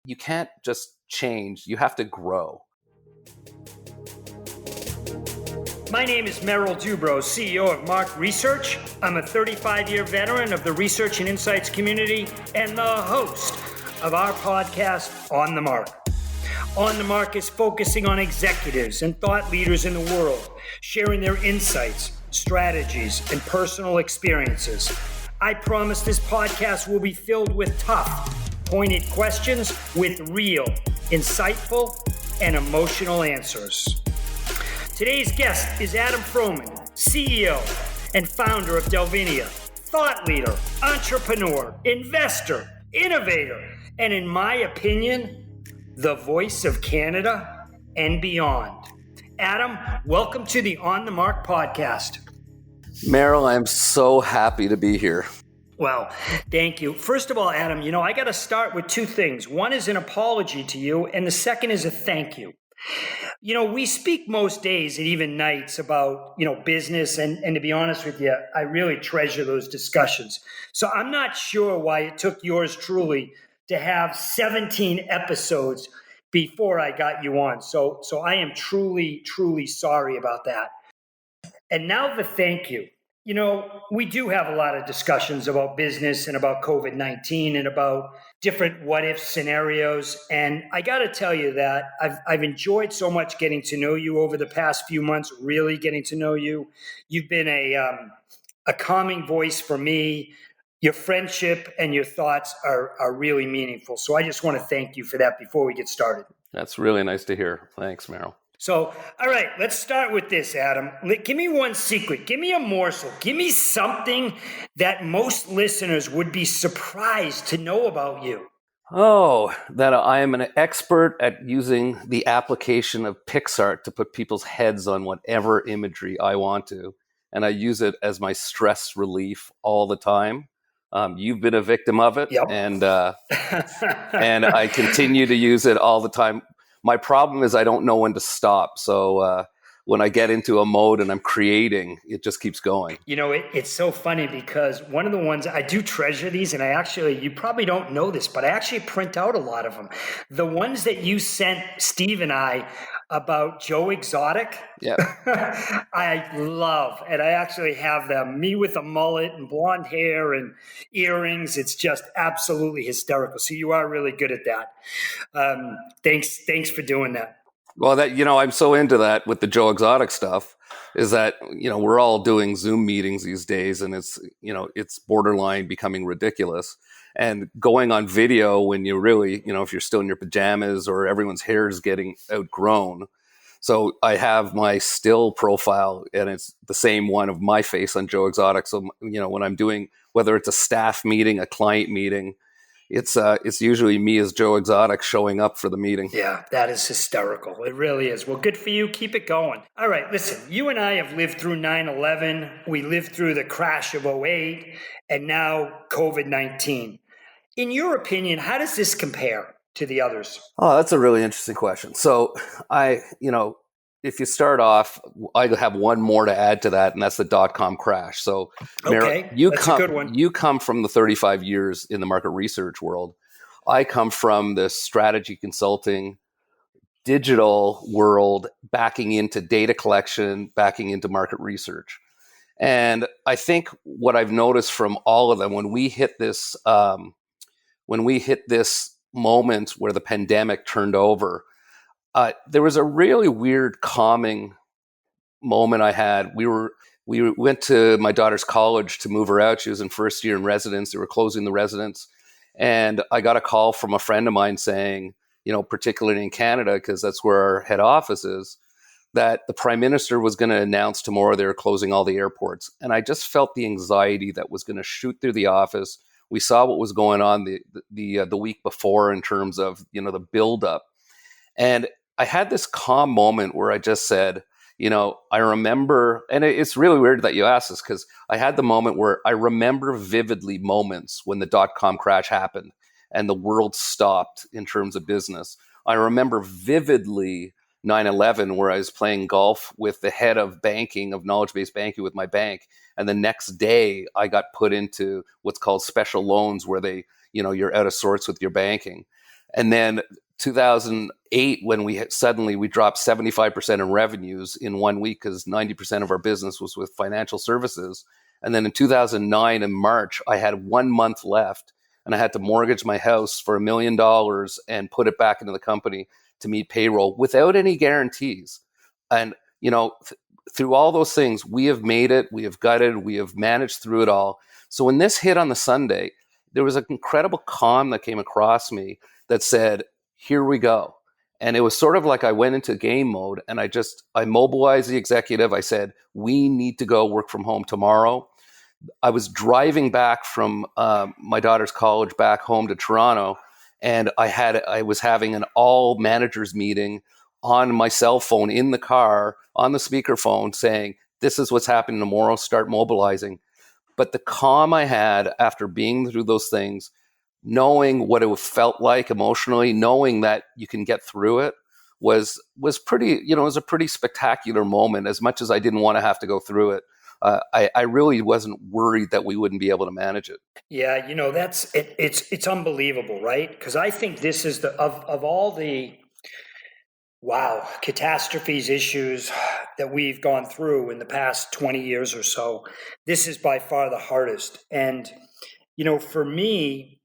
you can't just change, you have to grow. My name is Merrill Dubrow, CEO of Market Research. I'm a 35-year veteran of the research and insights community and the host of our podcast, On the Mark. On the Mark is focusing on executives and thought leaders in the world, sharing their insights, strategies, and personal experiences. I promise this podcast will be filled with tough, pointed questions with real, insightful, and emotional answers. Today's guest is Adam Froman, CEO and founder of Delvinia, thought leader, entrepreneur, investor, innovator, and in my opinion, the voice of Canada and beyond. Adam, welcome to the On the Mark podcast. Merrill, I'm so happy to be here. Well, thank you. First of all, Adam, I got to start with two things. One is an apology to you, and the second is a thank you. We speak most days and even nights about, business. And to be honest with you, I really treasure those discussions. So I'm not sure why it took yours truly to have 17 episodes before I got you on. So I am truly, truly sorry about that. And now the thank you. We do have a lot of discussions about business and about COVID-19 and about different what-if scenarios. And I got to tell you that I've enjoyed so much getting to know you over the past few months, really getting to know you. You've been a calming voice for me. Your friendship and your thoughts are really meaningful. So I just want to thank you for that before we get started. That's really nice to hear. Thanks, Merrill. So, all right, let's start with this, Adam. Give me one secret. Give me a morsel. Give me something that most listeners would be surprised to know about you. Oh, that I am an expert at using the application of PixArt to put people's heads on whatever imagery I want to. And I use it as my stress relief all the time. You've been a victim of it. Yep. And I continue to use it all the time. My problem is I don't know when to stop. So when I get into a mode and I'm creating, it just keeps going. It's so funny because one of the ones I do treasure these, and you probably don't know this, but I actually print out a lot of them. The ones that you sent Steve and I about Joe Exotic, yeah, I love, and I actually have them. Me with a mullet and blonde hair and earrings. It's just absolutely hysterical. So you are really good at that. Thanks for doing that. Well, I'm so into that with the Joe Exotic stuff is that, we're all doing Zoom meetings these days and it's borderline becoming ridiculous. And going on video when you really, if you're still in your pajamas or everyone's hair is getting outgrown. So I have my still profile and it's the same one of my face on Joe Exotic. So, when I'm doing, whether it's a staff meeting, a client meeting, it's usually me as Joe Exotic showing up for the meeting. Yeah, that is hysterical. It really is. Well, good for you. Keep it going. All right, listen, you and I have lived through 9/11. We lived through the crash of 2008 and now COVID-19. In your opinion, how does this compare to the others? Oh, that's a really interesting question. So if you start off, I have one more to add to that, and that's the .com crash. So, okay, that's a good one. You come from the 35 years in the market research world. I come from the strategy consulting, digital world, backing into data collection, backing into market research. And I think what I've noticed from all of them, when we hit this moment where the pandemic turned over, there was a really weird calming moment I had. We went to my daughter's college to move her out. She was in first year in residence. They were closing the residence. And I got a call from a friend of mine saying, particularly in Canada, because that's where our head office is, that the prime minister was going to announce tomorrow they were closing all the airports. And I just felt the anxiety that was going to shoot through the office. We saw what was going on the week before in terms of, the buildup. And I had this calm moment where I just said, I remember, and it's really weird that you asked this because I had the moment where I remember vividly moments when the .com crash happened and the world stopped in terms of business. I remember vividly 9/11 where I was playing golf with the head of banking, of knowledge-based banking with my bank. And the next day I got put into what's called special loans where they, you're out of sorts with your banking. And then 2008, when we dropped 75% in revenues in 1 week because 90% of our business was with financial services. And then in 2009 in March, I had 1 month left and I had to mortgage my house for $1 million and put it back into the company to meet payroll without any guarantees. And, through all those things, we have made it, we have gutted, we have managed through it all. So when this hit on the Sunday, there was an incredible calm that came across me that said, here we go. And it was sort of like I went into game mode and I mobilized the executive. I said, we need to go work from home tomorrow. I was driving back from my daughter's college back home to Toronto, and I was having an all managers meeting on my cell phone in the car on the speakerphone saying, this is what's happening tomorrow, start mobilizing. But the calm I had after being through those things, knowing what it felt like emotionally, knowing that you can get through it was pretty, it was a pretty spectacular moment. As much as I didn't want to have to go through it, I really wasn't worried that we wouldn't be able to manage it. Yeah, that's it. It's unbelievable, right? Because I think this is of all the catastrophes, issues that we've gone through in the past 20 years or so, this is by far the hardest. And, for me,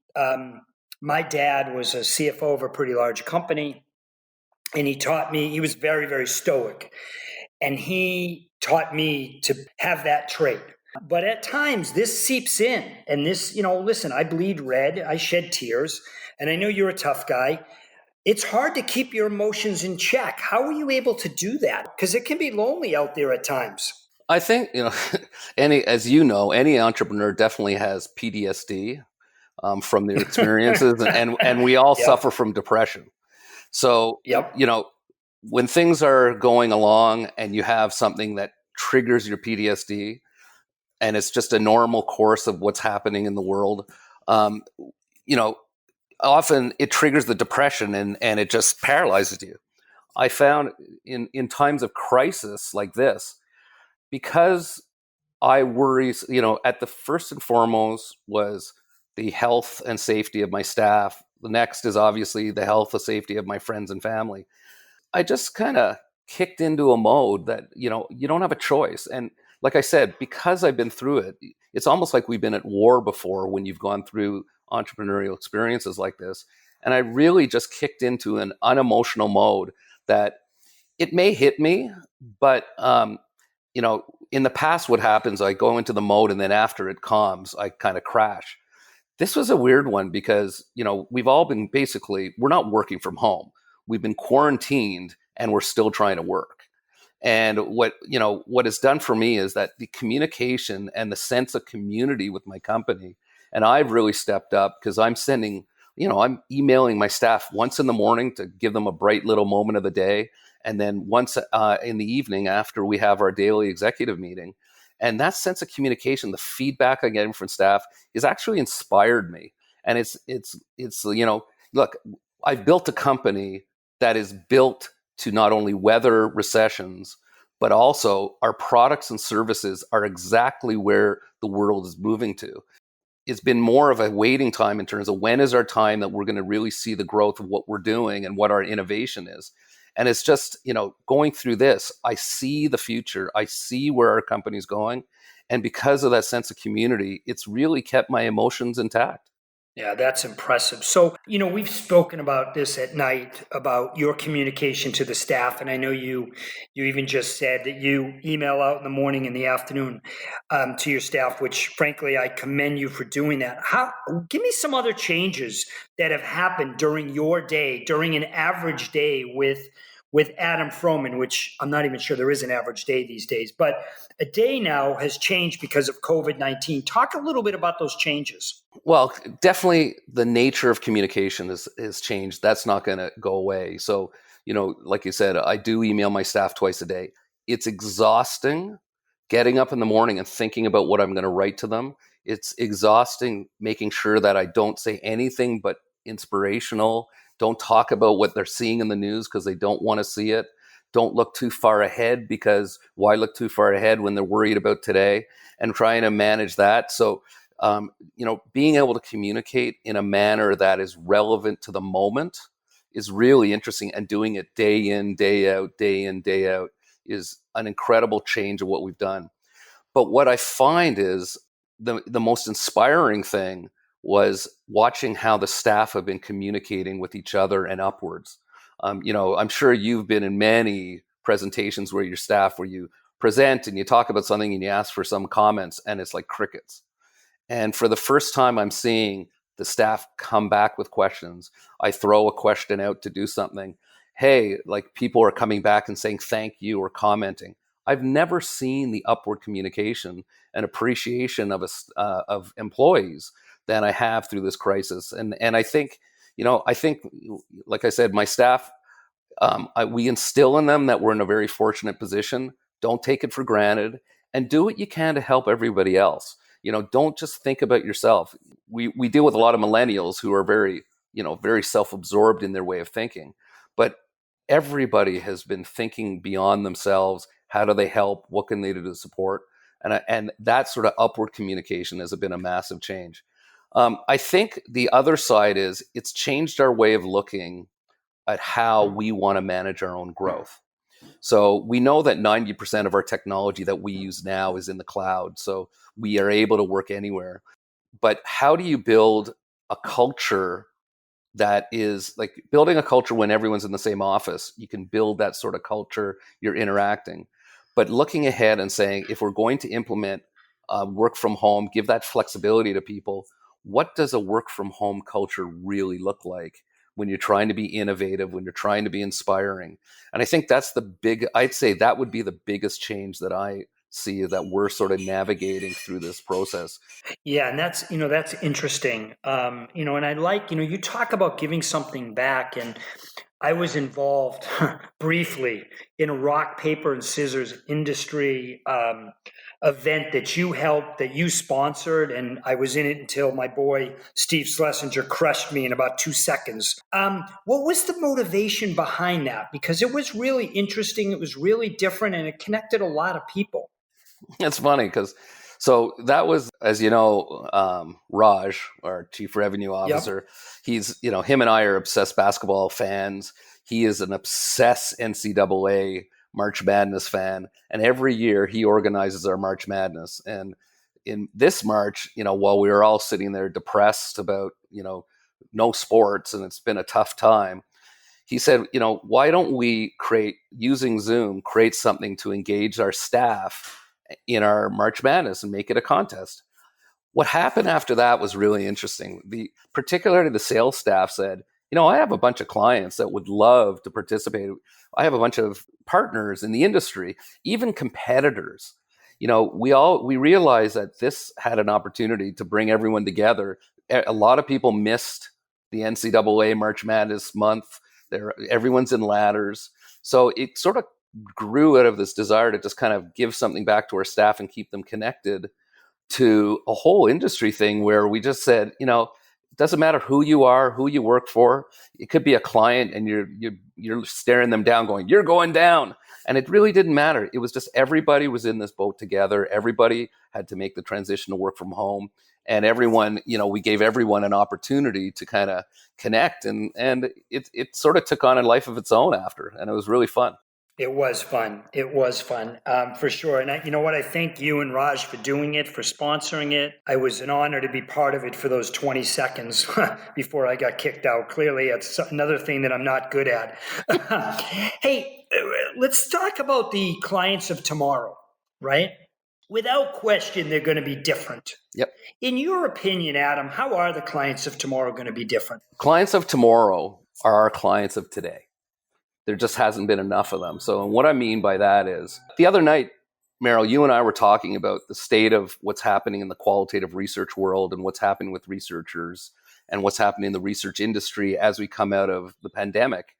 my dad was a CFO of a pretty large company, and he taught me, he was very, very stoic, and he taught me to have that trait. But at times this seeps in, and this, listen, I bleed red, I shed tears, and I know you're a tough guy. It's hard to keep your emotions in check. How are you able to do that? Because it can be lonely out there at times. I think, any entrepreneur definitely has PTSD from their experiences, and we all suffer from depression. So, when things are going along and you have something that triggers your PTSD, and it's just a normal course of what's happening in the world, often it triggers the depression and it just paralyzes you. I found in times of crisis like this, because I worry, at the first and foremost was the health and safety of my staff. The next is obviously the health and safety of my friends and family. I just kind of kicked into a mode that, you don't have a choice. And like I said, because I've been through it, it's almost like we've been at war before when you've gone through entrepreneurial experiences like this. And I really just kicked into an unemotional mode that it may hit me, but, in the past, what happens, I go into the mode and then after it calms, I kind of crash. This was a weird one because, we've all been we're not working from home. We've been quarantined and we're still trying to work. And what it's done for me is that the communication and the sense of community with my company, and I've really stepped up because I'm I'm emailing my staff once in the morning to give them a bright little moment of the day. And then once in the evening after we have our daily executive meeting. And that sense of communication, the feedback I get from staff has actually inspired me. And it's look, I've built a company that is built to not only weather recessions, but also our products and services are exactly where the world is moving to. It's been more of a waiting time in terms of when is our time that we're going to really see the growth of what we're doing and what our innovation is. And it's just, going through this, I see the future. I see where our company's going. And because of that sense of community, it's really kept my emotions intact. Yeah, that's impressive. So, we've spoken about this at night, about your communication to the staff. And I know you even just said that you email out in the morning and the afternoon to your staff, which frankly, I commend you for doing that. Give me some other changes that have happened during your day, during an average day with Adam Froman, which I'm not even sure there is an average day these days, but a day now has changed because of COVID-19. Talk a little bit about those changes. Well, definitely the nature of communication has changed. That's not going to go away. So, like you said, I do email my staff twice a day. It's exhausting getting up in the morning and thinking about what I'm going to write to them. It's exhausting making sure that I don't say anything but inspirational. Don't talk about what they're seeing in the news because they don't want to see it. Don't look too far ahead because why look too far ahead when they're worried about today, and trying to manage that. So Being able to communicate in a manner that is relevant to the moment is really interesting, and doing it day in, day out is an incredible change of what we've done. But what I find is the most inspiring thing was watching how the staff have been communicating with each other and upwards. I'm sure you've been in many presentations where your staff, where you present and you talk about something and you ask for some comments, and it's like crickets. And for the first time, I'm seeing the staff come back with questions. I throw a question out to do something. Hey, like, people are coming back and saying thank you or commenting. I've never seen the upward communication and appreciation of employees than I have through this crisis. And I think, like I said, my staff, we instill in them that we're in a very fortunate position. Don't take it for granted, and do what you can to help everybody else. Don't just think about yourself. We deal with a lot of millennials who are very self-absorbed in their way of thinking, but everybody has been thinking beyond themselves. How do they help? What can they do to support? And that sort of upward communication has been a massive change. I think the other side is it's changed our way of looking at how we want to manage our own growth. So we know that 90% of our technology that we use now is in the cloud. So we are able to work anywhere. But how do you build a culture that is like building a culture when everyone's in the same office? You can build that sort of culture, you're interacting. But looking ahead and saying, if we're going to implement work from home, give that flexibility to people, what does a work from home culture really look like when you're trying to be innovative, when you're trying to be inspiring? And I think I'd say that would be the biggest change that I see, that we're sort of navigating through this process. Yeah, and that's interesting. And I like, you talk about giving something back, and I was involved briefly in a rock, paper, and scissors industry event that you helped, that you sponsored, and I was in it until my boy Steve Schlesinger crushed me in about 2 seconds. What was the motivation behind that? Because it was really interesting, it was really different, and it connected a lot of people. It's funny because so that was, as you know, Raj, our chief revenue Yep. officer. Him and I are obsessed basketball fans. He is an obsessed NCAA March Madness fan, and every year he organizes our March Madness. And in this March, while we were all sitting there depressed about no sports and it's been a tough time, he said, why don't we using Zoom, create something to engage our staff in our March Madness and make it a contest? What happened after that was really interesting. Particularly the sales staff said, I have a bunch of clients that would love to participate. I have a bunch of partners in the industry, even competitors. We realized that this had an opportunity to bring everyone together. A lot of people missed the NCAA March Madness month. Everyone's in ladders. So it sort of grew out of this desire to just kind of give something back to our staff and keep them connected, to a whole industry thing where we just said, it doesn't matter who you are, who you work for. It could be a client and you're staring them down going, you're going down. And it really didn't matter. It was just everybody was in this boat together. Everybody had to make the transition to work from home. And everyone, we gave everyone an opportunity to kind of connect. And it sort of took on a life of its own after. And it was really fun. It was fun. It was fun, for sure. And you know what? I thank you and Raj for doing it, for sponsoring it. I was an honor to be part of it for those 20 seconds before I got kicked out. Clearly, it's another thing that I'm not good at. Hey, let's talk about the clients of tomorrow, right? Without question, they're going to be different. Yep. In your opinion, Adam, how are the clients of tomorrow going to be different? Clients of tomorrow are our clients of today. There just hasn't been enough of them. So what I mean by that is, the other night, Meryl, you and I were talking about the state of what's happening in the qualitative research world and what's happening with researchers and what's happening in the research industry as we come out of the pandemic.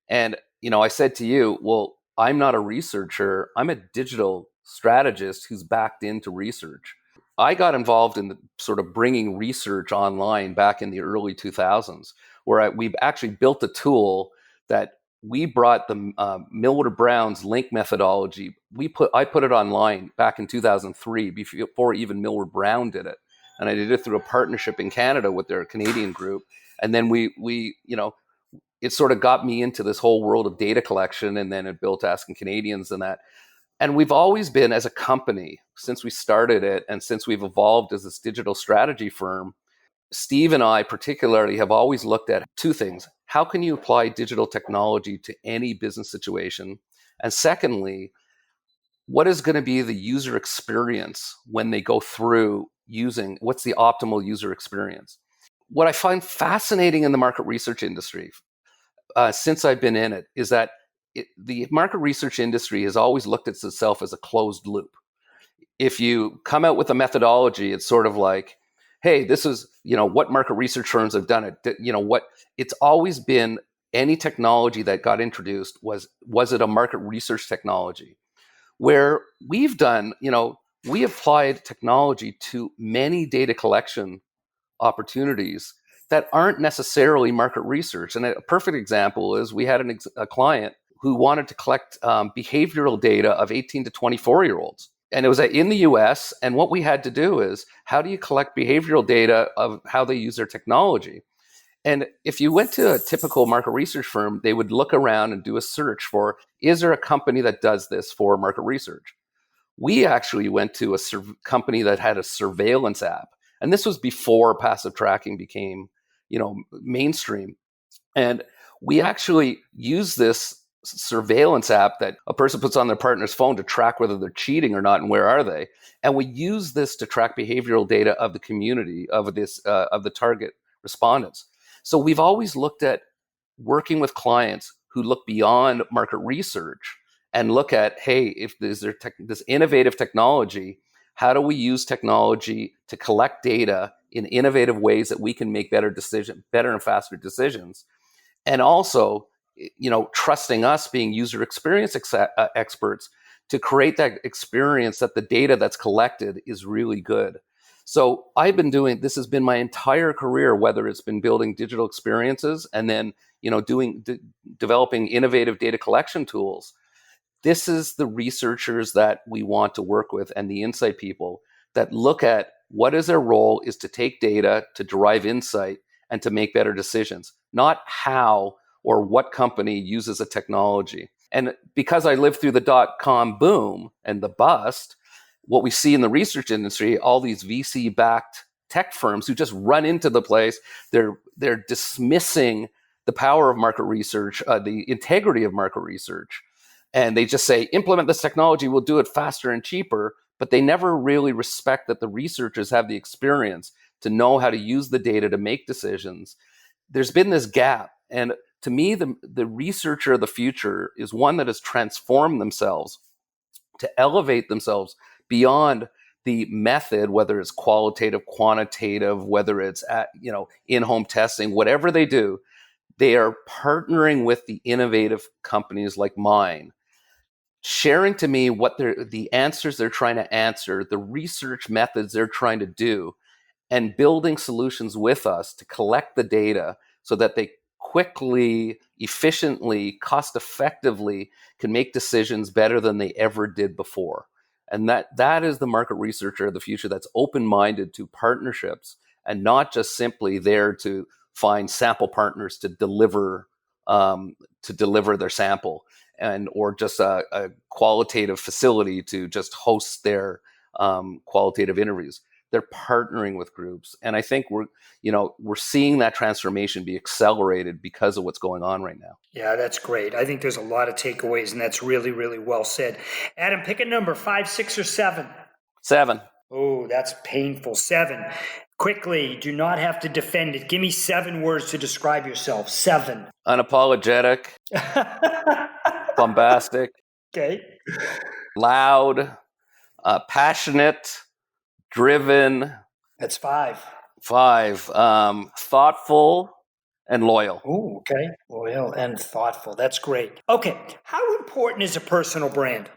And, I said to you, well, I'm not a researcher. I'm a digital strategist who's backed into research. I got involved in the sort of bringing research online back in the early 2000s, where we've actually built a tool that we brought the Millward Brown's link methodology. I put it online back in 2003 before even Millward Brown did it. and I did it through a partnership in Canada with their Canadian group. And then it sort of got me into this whole world of data collection, and then it built Asking Canadians and that. And we've always been, as a company, since we started it and since we've evolved as this digital strategy firm, Steve and I particularly have always looked at two things. How can you apply digital technology to any business situation? And secondly, what is going to be the user experience when they go through using, what's the optimal user experience? What I find fascinating in the market research industry, since I've been in it, is that the market research industry has always looked at itself as a closed loop. If you come out with a methodology, it's sort of like, hey, this is, what market research firms have done it. It's always been, any technology that got introduced, was it a market research technology? Where we've done, we applied technology to many data collection opportunities that aren't necessarily market research. And a perfect example is, we had a client who wanted to collect behavioral data of 18 to 24-year-olds. And it was in the US. And what we had to do is, how do you collect behavioral data of how they use their technology? And if you went to a typical market research firm, they would look around and do a search for, is there a company that does this for market research? We actually went to a company that had a surveillance app. And this was before passive tracking became, mainstream. And we actually used this surveillance app that a person puts on their partner's phone to track whether they're cheating or not and where are they. And we use this to track behavioral data of the community, of the target respondents. So we've always looked at working with clients who look beyond market research and look at, hey, if there's this innovative technology, how do we use technology to collect data in innovative ways that we can make better and faster decisions? And also, trusting us, being user experience experts, to create that experience that the data that's collected is really good. So I've been doing, this has been my entire career, whether it's been building digital experiences and then, developing innovative data collection tools. This is the researchers that we want to work with, and the insight people that look at what is their role is to take data, to derive insight, and to make better decisions, not how or what company uses a technology. And because I lived through the dot-com boom and the bust, what we see in the research industry, all these VC-backed tech firms who just run into the place, they're dismissing the power of market research, the integrity of market research. And they just say, implement this technology, we'll do it faster and cheaper. But they never really respect that the researchers have the experience to know how to use the data to make decisions. There's been this gap. And to me, the researcher of the future is one that has transformed themselves to elevate themselves beyond the method, whether it's qualitative, quantitative, whether it's in-home testing, whatever they do, they are partnering with the innovative companies like mine, sharing to me what the answers they're trying to answer, the research methods they're trying to do, and building solutions with us to collect the data so that they quickly, efficiently, cost-effectively can make decisions better than they ever did before. And that is the market researcher of the future that's open-minded to partnerships and not just simply there to find sample partners to deliver their sample, or just a qualitative facility to just host their qualitative interviews. They're partnering with groups, and I think we're seeing that transformation be accelerated because of what's going on right now. Yeah, that's great. I think there's a lot of takeaways, and that's really, really well said. Adam, pick a number: 5, 6, or 7. 7. Oh, that's painful. 7. Quickly, do not have to defend it. Give me 7 words to describe yourself. 7. Unapologetic, bombastic, Okay. loud, passionate, driven. That's 5. 5, thoughtful and loyal. Oh, okay. Loyal and thoughtful. That's great. Okay. How important is a personal brand?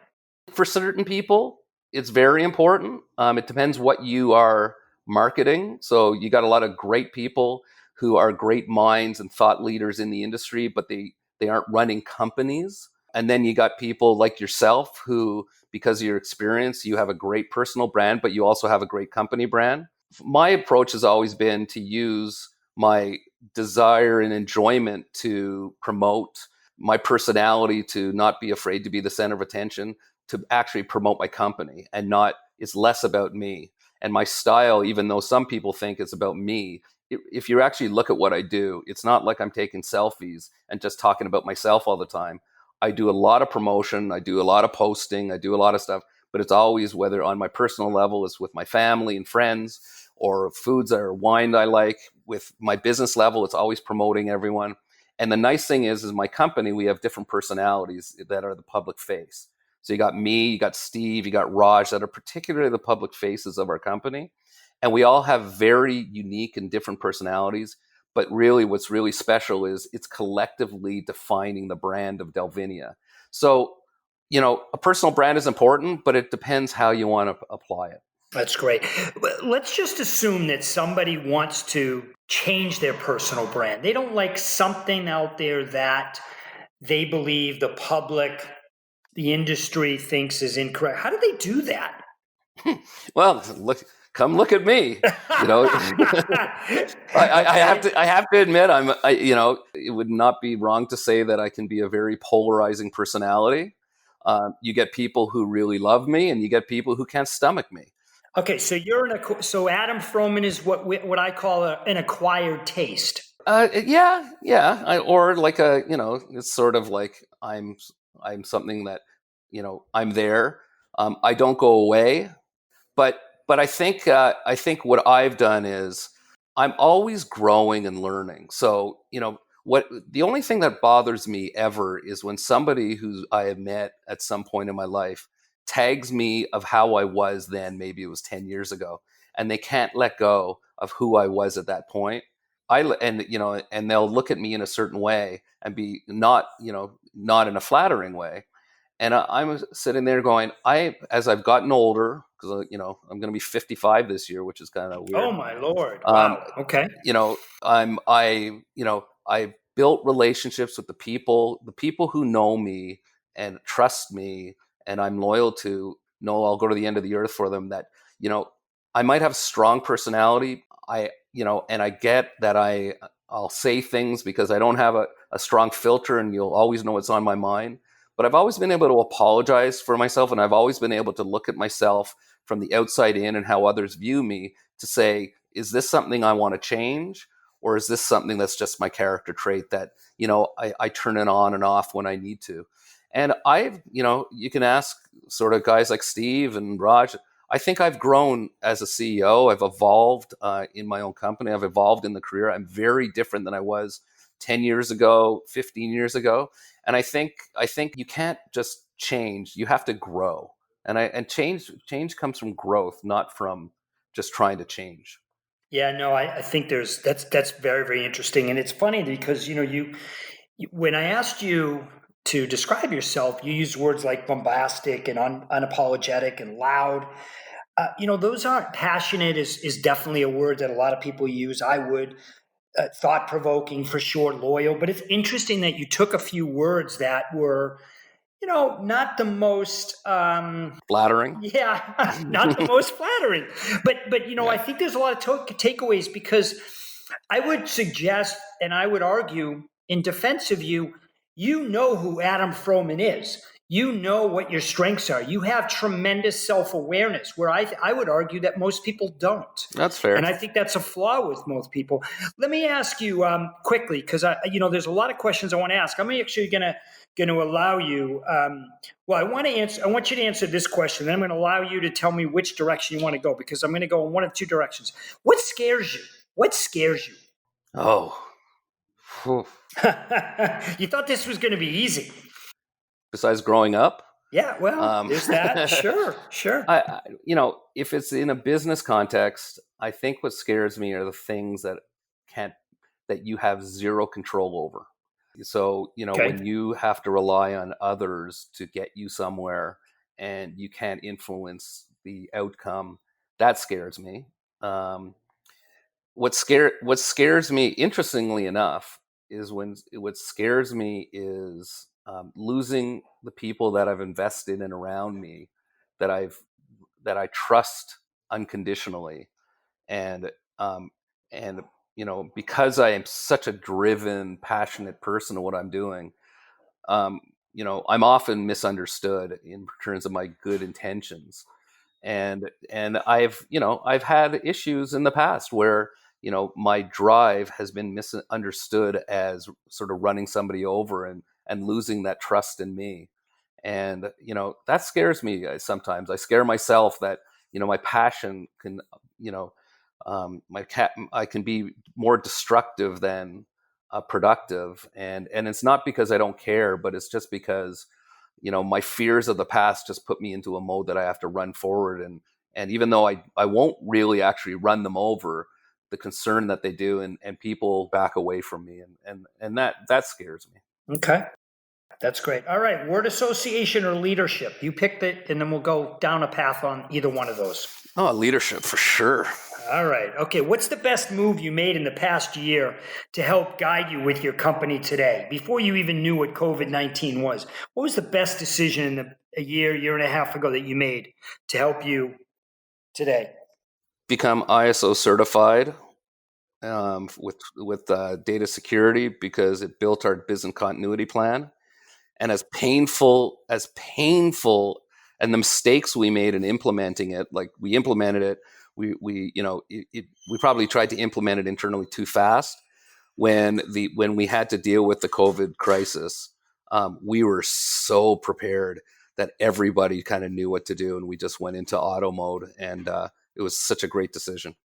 For certain people, it's very important. It depends what you are marketing. So you got a lot of great people who are great minds and thought leaders in the industry, but they aren't running companies. And then you got people like yourself who, because of your experience, you have a great personal brand, but you also have a great company brand. my approach has always been to use my desire and enjoyment to promote my personality, to not be afraid to be the center of attention, to actually promote my company, and not, it's less about me. And my style, even though some people think it's about me, if you actually look at what I do, it's not like I'm taking selfies and just talking about myself all the time. I do a lot of promotion, I do a lot of posting, I do a lot of stuff, but it's always, whether on my personal level, it's with my family and friends, or foods or wine I like. With my business level, it's always promoting everyone. And the nice thing is my company, we have different personalities that are the public face. So you got me, you got Steve, you got Raj, that are particularly the public faces of our company. And we all have very unique and different personalities. But really, what's really special is it's collectively defining the brand of Delvinia. So, a personal brand is important, but it depends how you want to apply it. That's great. Let's just assume that somebody wants to change their personal brand. They don't like something out there that they believe the public, the industry thinks is incorrect. How do they do that? Well, come look at me. I have to admit, it would not be wrong to say that I can be a very polarizing personality. You get people who really love me, and you get people who can't stomach me. Okay, so so Adam Froman is what I call an acquired taste. Yeah. Or like it's sort of like I'm something that, I'm there. I don't go away. But I think what I've done is I'm always growing and learning. So, what the only thing that bothers me ever is when somebody who I have met at some point in my life tags me of how I was then, maybe it was 10 years ago, and they can't let go of who I was at that point. And they'll look at me in a certain way and be not in a flattering way. And I'm sitting there going, as I've gotten older, because I'm going to be 55 this year, which is kind of weird. Oh my Lord! Wow. Okay. I built relationships with the people who know me and trust me, and I'm loyal to. No, I'll go to the end of the earth for them. That I might have strong personality. And I get that I'll say things because I don't have a strong filter, and you'll always know what's on my mind. But I've always been able to apologize for myself, and I've always been able to look at myself from the outside in and how others view me to say, is this something I want to change? Or is this something that's just my character trait that, I turn it on and off when I need to? And you can ask sort of guys like Steve and Raj. I think I've grown as a CEO. I've evolved in my own company. I've evolved in the career. I'm very different than I was 10 years ago, 15 years ago. And I think you can't just change. You have to grow. And change comes from growth, not from just trying to change. Yeah, no, I think that's very, very interesting. And it's funny because, when I asked you to describe yourself, you used words like bombastic and unapologetic and loud. Those aren't passionate is definitely a word that a lot of people use. I would thought provoking for sure, loyal. But it's interesting that you took a few words that were, not the most Flattering. yeah, not the most flattering. But Yeah. I think there's a lot of takeaways because I would suggest and I would argue in defense of you, you know who Adam Froman is. You know what your strengths are. You have tremendous self-awareness, where I would argue that most people don't. That's fair. And I think that's a flaw with most people. Let me ask you quickly, because there's a lot of questions I want to ask. I'm actually going to allow you. I want you to answer this question. Then I'm going to allow you to tell me which direction you want to go, because I'm going to go in one of two directions. What scares you? What scares you? Oh. Whew. You thought this was going to be easy. Besides growing up? Yeah, well, there's that. Sure. If it's in a business context, I think what scares me are the things that you have zero control over. So, Okay. when you have to rely on others to get you somewhere and you can't influence the outcome, that scares me. What scares me, interestingly enough, is what scares me is losing the people that I've invested in around me, that I trust unconditionally, and um, and because I am such a driven, passionate person in what I'm doing, um, I'm often misunderstood in terms of my good intentions, and I've had issues in the past where my drive has been misunderstood as sort of running somebody over and losing that trust in me. And that scares me. Sometimes I scare myself that my passion can you know I can be more destructive than productive. And it's not because I don't care, but it's just because my fears of the past just put me into a mode that I have to run forward. And even though I won't really actually run them over, the concern that they do, and people back away from me, and that scares me. Okay. That's great. All right. Word association or leadership? You picked it, and then we'll go down a path on either one of those. Oh, leadership for sure. All right. Okay. What's the best move you made in the past year to help guide you with your company today? Before you even knew what COVID-19 was, what was the best decision in a year and a half ago that you made to help you today? Become ISO certified with data security, because it built our business continuity plan. And as painful and the mistakes we made in implementing it, like we implemented it, we probably tried to implement it internally too fast. When we had to deal with the COVID crisis, we were so prepared that everybody kind of knew what to do, and we just went into auto mode, and it was such a great decision.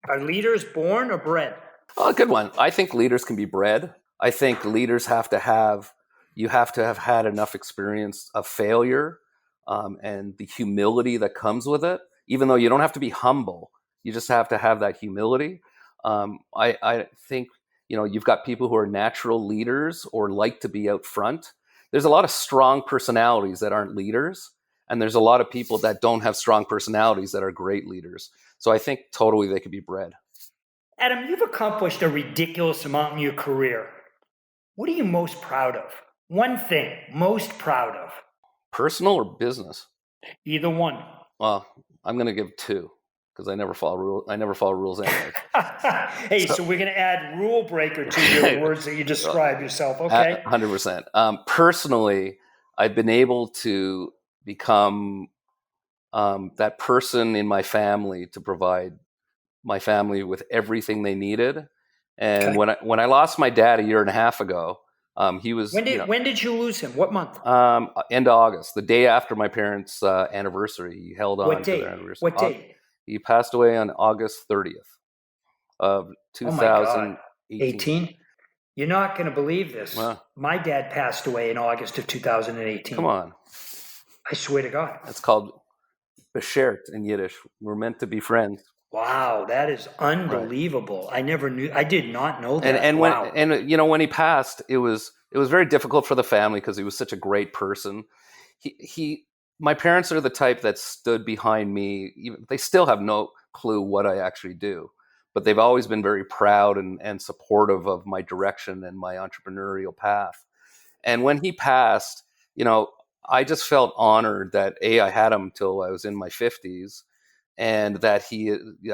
Are leaders born or bred? Oh, good one. I think leaders can be bred. I think leaders you have to have had enough experience of failure, and the humility that comes with it. Even though you don't have to be humble, you just have to have that humility. I think you've got people who are natural leaders or like to be out front. There's a lot of strong personalities that aren't leaders, and there's a lot of people that don't have strong personalities that are great leaders. So I think totally they could be bred. Adam, you've accomplished a ridiculous amount in your career. What are you most proud of? One thing most proud of? Personal or business? Either one. Well, I'm going to give two, because I never follow rules anyway. Hey, so we're going to add rule breaker to your words that you describe yourself. Okay. 100%. Personally, I've been able to become that person in my family to provide my family with everything they needed. And Okay. when I lost my dad a year and a half ago, he was When did you lose him? What month? end of August, the day after my parents' anniversary. He held on What to date? their anniversary. What date? He passed away on August 30th of Oh my God. 2018. 18? You're not going to believe this. Wow. My dad passed away in August of 2018. Come on. I swear to God. It's called Beshert in Yiddish. We're meant to be friends. Wow, that is unbelievable. Right. I did not know that. And wow. when he passed, it was very difficult for the family, because he was such a great person. My parents are the type that stood behind me. They still have no clue what I actually do, but they've always been very proud and supportive of my direction and my entrepreneurial path. And when he passed, I just felt honored that I had him till I was in my 50s, and that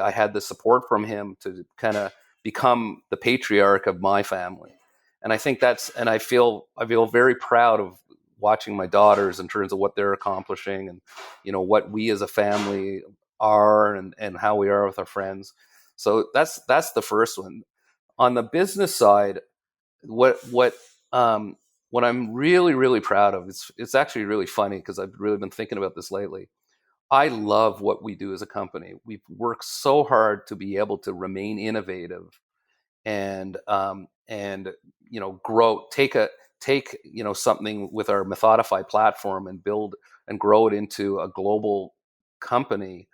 I had the support from him to kind of become the patriarch of my family. And I think and I feel very proud of watching my daughters in terms of what they're accomplishing, and what we as a family are, and how we are with our friends. So that's the first one. On the business side, what I'm really, really proud of, it's actually really funny, because I've really been thinking about this lately. I love what we do as a company. We've worked so hard to be able to remain innovative, and grow, take something with our Methodify platform, and build and grow it into a global company,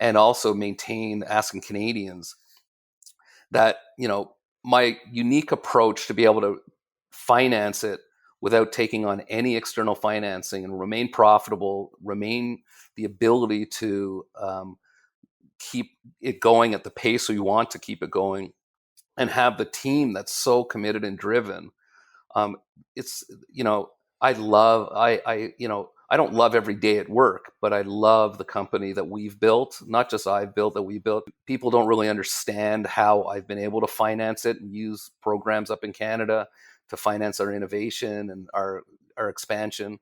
and also maintain asking Canadians that my unique approach to be able to finance it without taking on any external financing, and remain profitable, remain the ability to keep it going at the pace we want to keep it going, and have the team that's so committed and driven. It's I love I I don't love every day at work, but I love the company that we've built. Not just I've built, that we built. People don't really understand how I've been able to finance it and use programs up in Canada to finance our innovation and our expansion.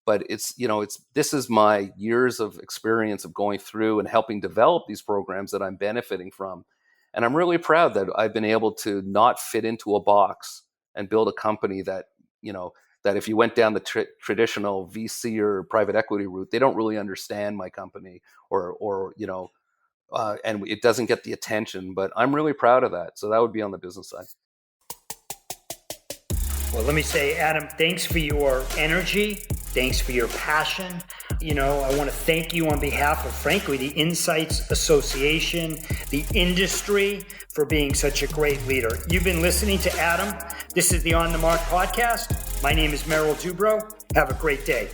But this is my years of experience of going through and helping develop these programs that I'm benefiting from. And I'm really proud that I've been able to not fit into a box and build a company that, that if you went down the traditional VC or private equity route, they don't really understand my company, and it doesn't get the attention. But I'm really proud of that. So that would be on the business side. Well, let me say, Adam, thanks for your energy. Thanks for your passion. I want to thank you on behalf of, frankly, the Insights Association, the industry, for being such a great leader. You've been listening to Adam. This is the On the Mark podcast. My name is Merrill Dubrow. Have a great day.